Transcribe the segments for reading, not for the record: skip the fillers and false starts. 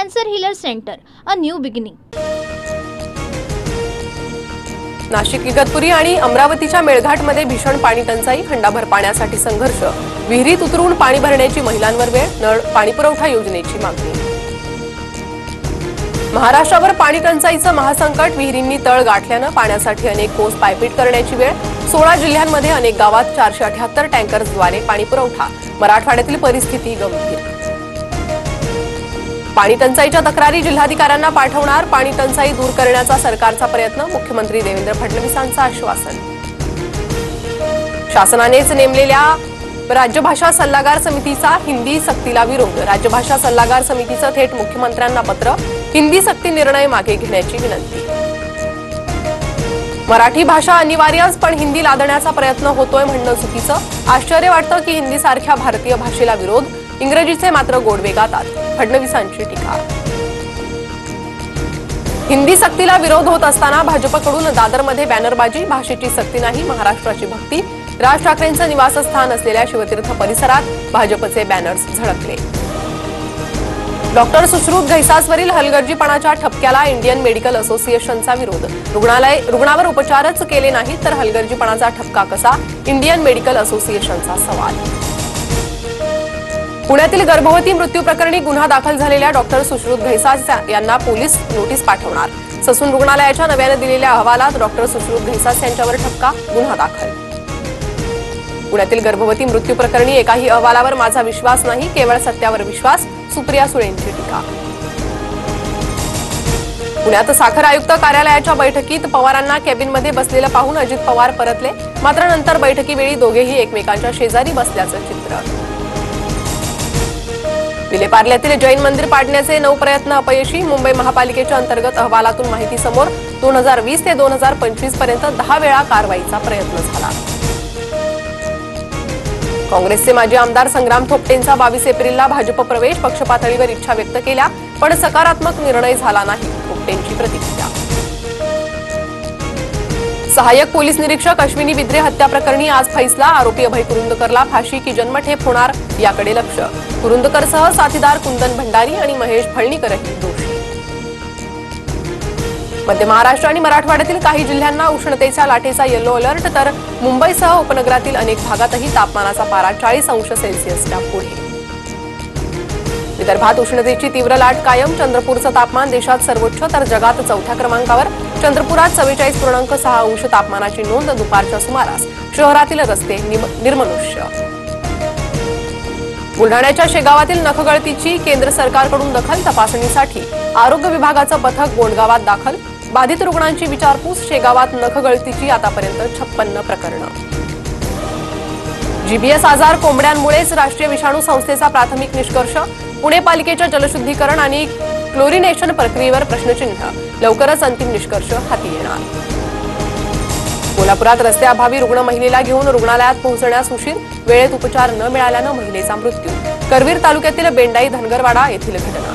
Cancer healer centre, a new beginning. Nashik Igatpuri आणि अमरावतीच्या मेळघाटमध्ये भीषण पाणी टंचाई, खंडाभर पाण्यासाठी संघर्ष, विहिरीत उतरून पाणी भरण्याची महिलांवर वेळ, नळ पाणीपुरवठा योजनेची मागणी। महाराष्ट्रावर पाणी टंचाईचं महासंकट, विहिरींनी तळ गाठल्यानं पाण्यासाठी अनेक कोस पायपीट करण्याची वेळ, 16 जिल्ह्यांमध्ये अनेक गावात 478 टँकर्सद्वारे पाणीपुरवठा, मराठवाड्यातील परिस्थिती गंभीर। पाणी टंचाईच्या तक्रारी जिल्हाधिकाऱ्यांना पाठवणार, पाणी टंचाई दूर करण्याचा सरकारचा प्रयत्न, मुख्यमंत्री देवेंद्र फडणवीसांचं आश्वासन। शासनानेच नेमलेल्या राज्यभाषा सल्लागार समितीचा हिंदी सक्तीला विरोध, राज्यभाषा सल्लागार समितीचं थेट मुख्यमंत्र्यांना पत्र, हिंदी सक्ती निर्णय मागे घेण्याची विनंती। मराठी भाषा अनिवार्यच पण हिंदी लादण्याचा प्रयत्न होतोय म्हणणं चुकीचं, आश्चर्य वाटतं की हिंदीसारख्या भारतीय भाषेला विरोध, इंग्रजीचे मात्र गोडवे गातात, फडणवीसांची टीका। हिंदी सक्तीला विरोध होत असताना भाजपकडून दादरमध्ये बॅनरबाजी, भाषेची सक्ती नाही महाराष्ट्राची भक्ती, राज ठाकरेंचं निवासस्थान असलेल्या शिवतीर्थ परिसरात भाजपचे बॅनर्स झळकले। डॉक्टर सुश्रुत घैसासवरील हलगर्जीपणाच्या ठपक्याला इंडियन मेडिकल असोसिएशनचा विरोध, रुग्णावर उपचारच केले नाहीत तर हलगर्जीपणाचा ठपका कसा, इंडियन मेडिकल असोसिएशनचा सवाल। पुण्यातील गर्भवती मृत्यू प्रकरणी गुन्हा दाखल झालेल्या डॉक्टर सुश्रुत घैसास यांना पोलीस नोटीस पाठवणार, ससून रुग्णालयाच्या नव्याने दिलेल्या अहवालात डॉक्टर सुश्रुत घैसास यांच्यावर ठपका, गुन्हा दाखल। पुण्यातील गर्भवती मृत्यू प्रकरणी एकाही अहवालावर माझा विश्वास नाही, केवळ सत्यावर विश्वास, सुप्रिया सुळेंची टीका। पुण्यात साखर आयुक्त कार्यालयाच्या बैठकीत पवारांना कॅबिनमध्ये बसलेलं पाहून अजित पवार परतले, मात्र नंतर बैठकीवेळी दोघेही एकमेकांच्या शेजारी बसल्याचं चित्र। विलेपार्ल्यातील जैन मंदिर पाडण्याचे 9 प्रयत्न अपयशी, मुंबई महापालिकेच्या अंतर्गत अहवालातून माहिती समोर, 2020 ते 2025 पर्यंत 10 वेळा कारवाईचा प्रयत्न झाला। काँग्रेसचे माजी आमदार संग्राम थोपटेंचा 22 एप्रिलला भाजप प्रवेश, पक्ष पातळीवर इच्छा व्यक्त केल्या पण सकारात्मक निर्णय झाला नाही, थोपटेंची प्रतिक्रिया। सहाय्यक पोलीस निरीक्षक अश्विनी बिद्रे हत्या प्रकरणी आज फैसला, आरोपी अभय कुरुंदकरला फाशी की जन्मठेप होणार याकडे लक्ष, कुरुंदकरसह साथीदार कुंदन भंडारी आणि महेश फळणीकरही दोषी। मध्य महाराष्ट्र आणि मराठवाड्यातील काही जिल्ह्यांना उष्णतेच्या लाटेचा येलो अलर्ट, तर मुंबईसह उपनगरातील अनेक भागातही तापमानाचा पारा 40 अंश सेल्सिअसच्या पुढे। विदर्भात उष्णतेची तीव्र लाट कायम, चंद्रपूरचं तापमान देशात सर्वोच्च तर जगात 4थ्या क्रमांकावर, चंद्रपुरात 44.6 अंश तापमानाची नोंद, दुपारच्या सुमारास शहरातील रस्ते निर्मनुष्य। बुलढाण्याच्या शेगावातील नखगळतीची केंद्र सरकारकडून दखल, तपासणीसाठी आरोग्य विभागाचं पथक बोंडगावात दाखल, बाधित रुग्णांची विचारपूस, शेगावात नखगळतीची आतापर्यंत 56 प्रकरणं। जीबीएस आजार कोंबड्यांमुळेच, राष्ट्रीय विषाणू संस्थेचा प्राथमिक निष्कर्ष, पुणे पालिकेच्या जलशुद्धीकरण आणि क्लोरिनेशन प्रक्रियेवर प्रश्नचिन्ह, लवकरच अंतिम निष्कर्ष हाती येणार। कोल्हापुरात रस्त्याअभावी रुग्ण महिलेला घेऊन रुग्णालयात पोहोचण्यास उशीर, वेळेत उपचार न मिळाल्यानं महिलेचा मृत्यू, करवीर तालुक्यातील बेंडाई धनगरवाडा येथील घटना।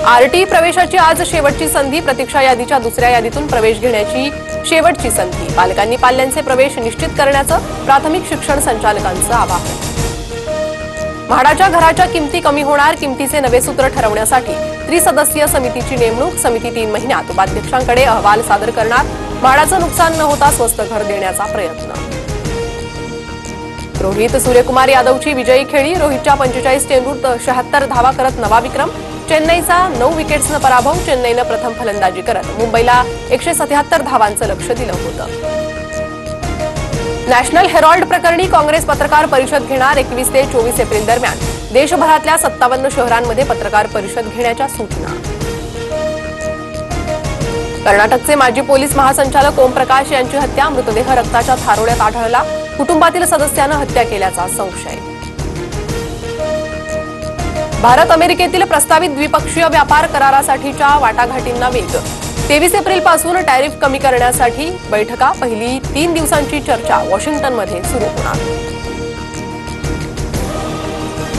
आरटी प्रवेशाची आज शेवटची संधी, प्रतीक्षा यादीच्या दुसऱ्या यादीतून प्रवेश घेण्याची शेवटची संधी, पालकांनी पाल्यांचे प्रवेश निश्चित करण्याचं प्राथमिक शिक्षण संचालकांचं आवाहन। म्हाडाच्या घराच्या किमती कमी होणार, किमतीचे नवे सूत्र ठरवण्यासाठी त्रिसदस्यीय समितीची नेमणूक, समिती 3 महिन्यात उपाध्यक्षांकडे अहवाल सादर करणार, म्हाडाचं नुकसान न होता स्वस्त घर देण्याचा प्रयत्न। रोहित सूर्यकुमार यादवची विजयी खेळी, रोहितच्या 45 चेंडूत 76 धावा करत नवा विक्रम, चेन्नईचा 9 विकेट्सनं पराभव, चेन्नईनं प्रथम फलंदाजी करत मुंबईला 177 धावांचं लक्ष दिलं होतं। नॅशनल हेरॉल्ड प्रकरणी काँग्रेस पत्रकार परिषद घेणार, 21 ते 24 एप्रिल दरम्यान देशभरातल्या 57 शहरांमध्ये पत्रकार परिषद घेण्याच्या सूचना। कर्नाटकचे माजी पोलीस महासंचालक ओमप्रकाश यांची हत्या, मृतदेह रक्ताच्या थारोळ्यात आढळला, कुटुंबातील सदस्यानं हत्या केल्याचा संशय। भारत अमेरिकेतील प्रस्तावित द्विपक्षीय व्यापार करारासाठीच्या वाटाघाटींना वेग, 23 एप्रिलपासून टॅरिफ कमी करण्यासाठी बैठका, पहिली 3 दिवसांची चर्चा वॉशिंग्टनमध्ये सुरू होणार।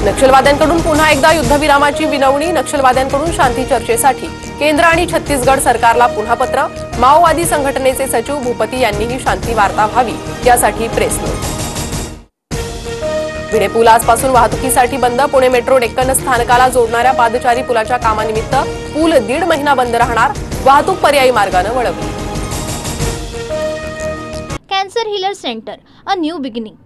नक्षलवाद्यांकडून पुन्हा एकदा युद्धविरामाची विनवणी, नक्षलवाद्यांकडून शांती चर्चेसाठी केंद्र आणि छत्तीसगड सरकारला पुन्हा पत्र, माओवादी संघटनेचे सचिव भूपती यांनीही शांती वार्ता व्हावी यासाठी प्रेस नोट। भिडे पूल आजपासून वाहतुकीसाठी बंद. पुणे मेट्रो डेक्कन स्थानकाला जोडणाऱ्या पादचारी पुलाच्या कामानिमित्त पूल 1.5 महिना बंद राहणार. वाहतूक पर्यायी मार्गाने वळवली. Cancer healer centre, a new beginning.